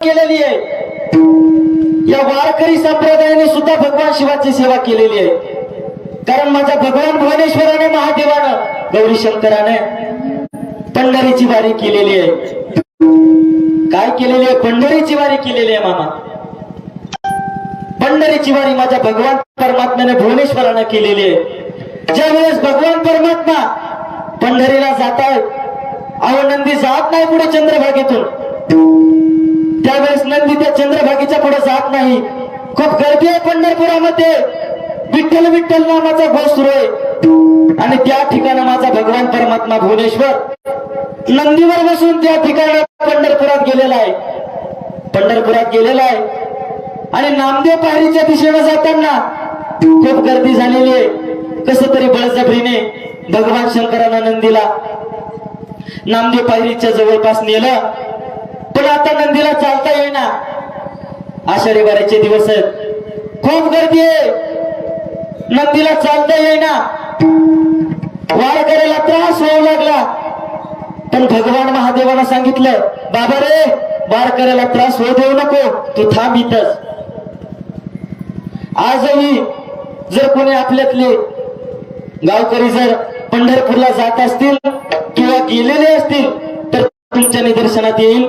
केलेली आहे। या वारकरी संप्रदायाने सुद्धा भगवान शिवाची सेवा केलेली आहे। कारण माझ्या भगवान भुवनेश्वराने महादेवानं गौरी शंकराने पंढरीची वारी केलेली आहे। काय केलेली आहे? पंढरीची वारी केलेली आहे मामा। पंढरीची वारी माझ्या भगवान परमात्म्याने भुवनेश्वराने केलेली आहे। ज्यावेळेस भगवान परमात्मा पंढरीला जातायत, अहो नंदी जात नाही पुढे चंद्रभागेतून, त्यावेळेस नंदी त्या चंद्रभागेच्या पुढे जात नाही। खूप गर्दी आहे पंढरपुरामध्ये, विठ्ठल विठ्ठल नामाचा घोष सुरू आहे। आणि त्या ठिकाणी माझा भगवान परमात्मा भुवनेश्वर नंदीवर बसून त्या ठिकाणी पंढरपुरात गेलेला आहे। पंढरपुरात गेलेला आहे आणि नामदेव पायरीच्या दिशेने जाताना खूप गर्दी झालेली आहे। कसं तरी बळजबरीने भगवान शंकरानं नंदीला नामदेव पायरीच्या जवळपास नेलं, पण आता नंदीला चालता येईना। आषाढी वारीचे दिवस आहेत, खूप गर्दी आहे, नंदीला चालता येईना। वारकऱ्याला त्रास होऊ लागला, पण भगवान महादेवानं सांगितलं, बाबा रे वारकऱ्याला त्रास होऊ देऊ नको, तू थांब इथंच। आजही जर कोणी आपल्यातले गावकरी जर पंढरपूरला जात असतील किंवा गेलेले असतील तर तुमच्या निदर्शनात येईल,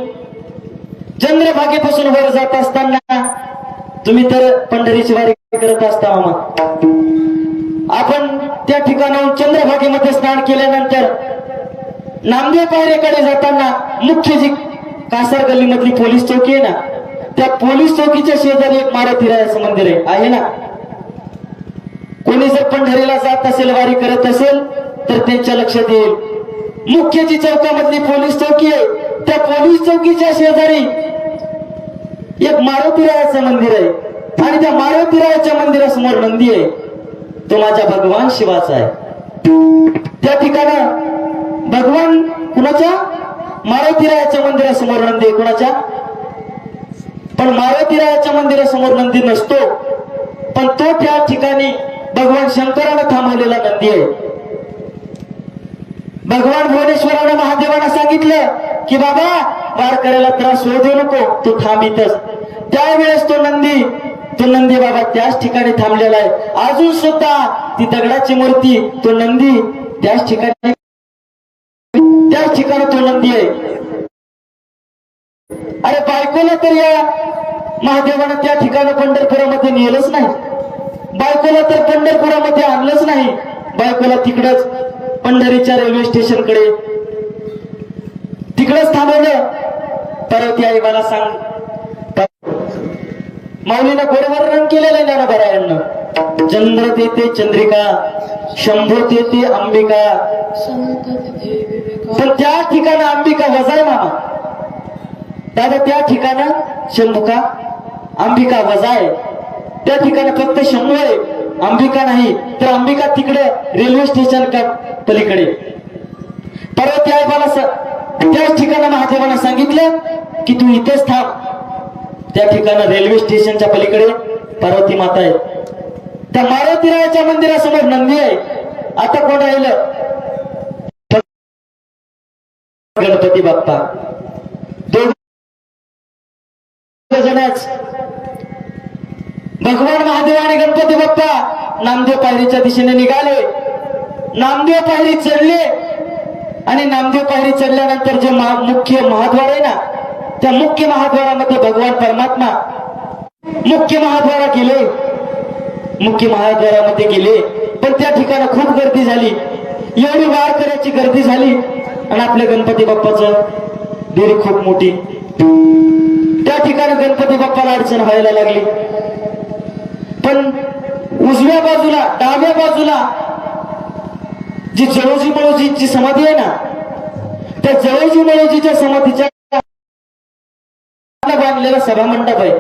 चंद्रभागेपासून वर जात असताना तुम्ही तर पंढरीची वारी करत असता मामा। आपण त्या ठिकाणाहून चंद्रभागेमध्ये स्नान केल्यानंतर नामदेव पायरीकडे जाताना मुख्य जी कासार गल्लीमधली पोलीस चौकी आहे ना, त्या पोलीस चौकीच्या शेजारी एक मारुतीरायाचं मंदिर आहे ना। कोणी जर पंढरीला जात असेल, वारी करत असेल तर त्यांच्या लक्षात येईल, मुख्य जी चौकामधली पोलीस चौकी आहे त्या पोलीस चौकीच्या शेजारी एक मारुतीरायाचं मंदिर आहे। आणि त्या मारुतीरायाच्या मंदिरासमोर नंदी आहे, तो माझ्या भगवान शिवाचा आहे। त्या ठिकाणी भगवान कुणाच्या? मारुतीरायाच्या मंदिरासमोर नंदी आहे। कुणाच्या? पण मारुतीरायाच्या मंदिरासमोर नंदी नसतो, पण तो त्या ठिकाणी भगवान शंकरानं थांबवलेला नंदी आहे। भगवान भुवनेश्वरानं महादेवानं सांगितलं की बाबा वारकऱ्याला त्रास होऊ देऊ नको, तू थांब इथंच। त्यावेळेस तो नंदी बाबा त्याच ठिकाणी थांबलेला आहे। अजून सुद्धा ती दगडाची मूर्ती, तो नंदी त्याच ठिकाणी तो नंदी आहे। अरे बायकोला तर या महादेवानं त्या ठिकाणी पंढरपुरामध्ये नेलंच नाही, बायकोला तर पंढरपुरामध्ये आणलंच नाही। बायकोला तिकडच पंढरीच्या रेल्वे स्टेशनकडे तिकडच थांबवलं। परत आई मला सांग, माऊलीनं गोडवर रंग केलेलं ज्ञानोबरायांना, चंद्र तेथे चंद्रिका, शंभू तेथे अंबिका, पण त्या ठिकाणी अंबिका वजा आहे मामा। दादा त्या ठिकाणी शंभुका अंबिका वजा आहे, त्या ठिकाणी फक्त शंभू आहे, अंबिका नाही। तर अंबिका तिकडे रेल्वे स्टेशन का पलीकडे। परत त्या त्याच ठिकाणी महादेवानं सांगितलं की तू इथेच थांब। त्या ठिकाणी रेल्वे स्टेशनच्या पलीकडे पार्वती माता आहे, त्या मारुतीरायाच्या मंदिरासमोर नंदी आहे। आता कोण राहिलं? गणपती बाप्पा। दोघ जणच भगवान महादेव आणि गणपती बाप्पा नामदेव पायरीच्या दिशेने निघाले। नामदेव पायरी चढले आणि नामदेव पायरी चढल्यानंतर जे मुख्य महाद्वार आहे ना, त्या मुख्य महाद्वारामध्ये भगवान परमात्मा मुख्य महाद्वारामध्ये गेले। पण त्या ठिकाणी खूप गर्दी झाली, एवढी वारकऱ्याची गर्दी झाली आणि आपल्या गणपती बाप्पाचं देरी खूप मोठी। त्या ठिकाणी गणपती बाप्पाला अडचण व्हायला लागली। पण उजव्या बाजूला डाव्या बाजूला जी जवळजी मळोजीची समाधी आहे ना, त्या जवळजी मळोजीच्या समाधीच्या बांधलेला सभामंडप आहे।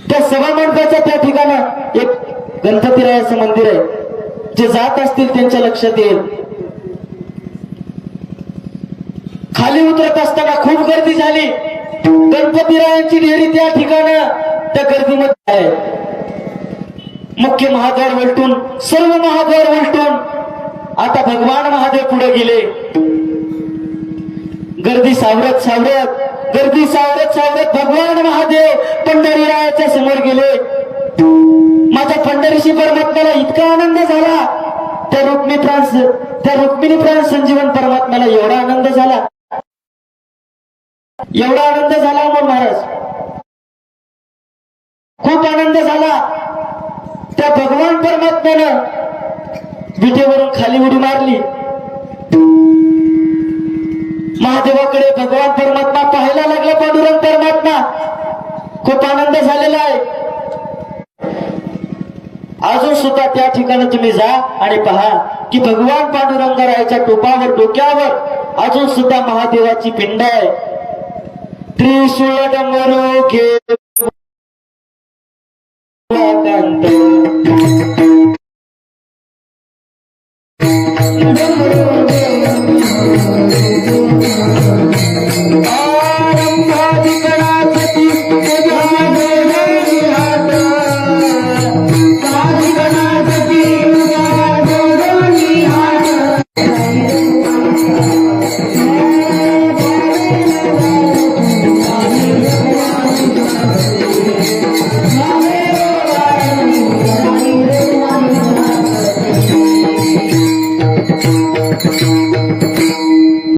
त्या सभामंडपाच्या त्या ठिकाणी एक गणपतीरायाचं मंदिर आहे, जे जात असतील त्यांच्या लक्षात येईल। खाली उतरत असताना खूप गर्दी झाली, गणपतीरायांची डेअरी त्या ठिकाणी त्या गर्दीमध्ये आहे। मुख्य महाद्वार उलटून सर्व महाद्वार उलटून आता भगवान महादेव पुढे गेले। गर्दी सावरत सावरत गर्दी सावरत सावरत भगवान महादेव पंढरीरायाच्या समोर गेले. माझ्या पंढरीशी परमात्म्याला इतका आनंद झाला, त्या रुक्मिणी प्राण संजीवन परमात्म्याला एवढा आनंद झाला, एवढा आनंद झाला अमोल महाराज, खूप आनंद झाला. त्या भगवान परमात्म्यानं विटेवरून खाली उडी मारली. महादेवाकडे भगवान परमात्मा पाहायला लागला. पांडुरंग परमात्मा खूप आनंद झालेला आहे. अजून सुद्धा त्या ठिकाणी तुम्ही जा आणि पहा की भगवान पांडुरंगरायाच्या टोपावर डोक्यावर अजून सुद्धा महादेवाची पिंड आहे. त्रिशूळ डमरू घे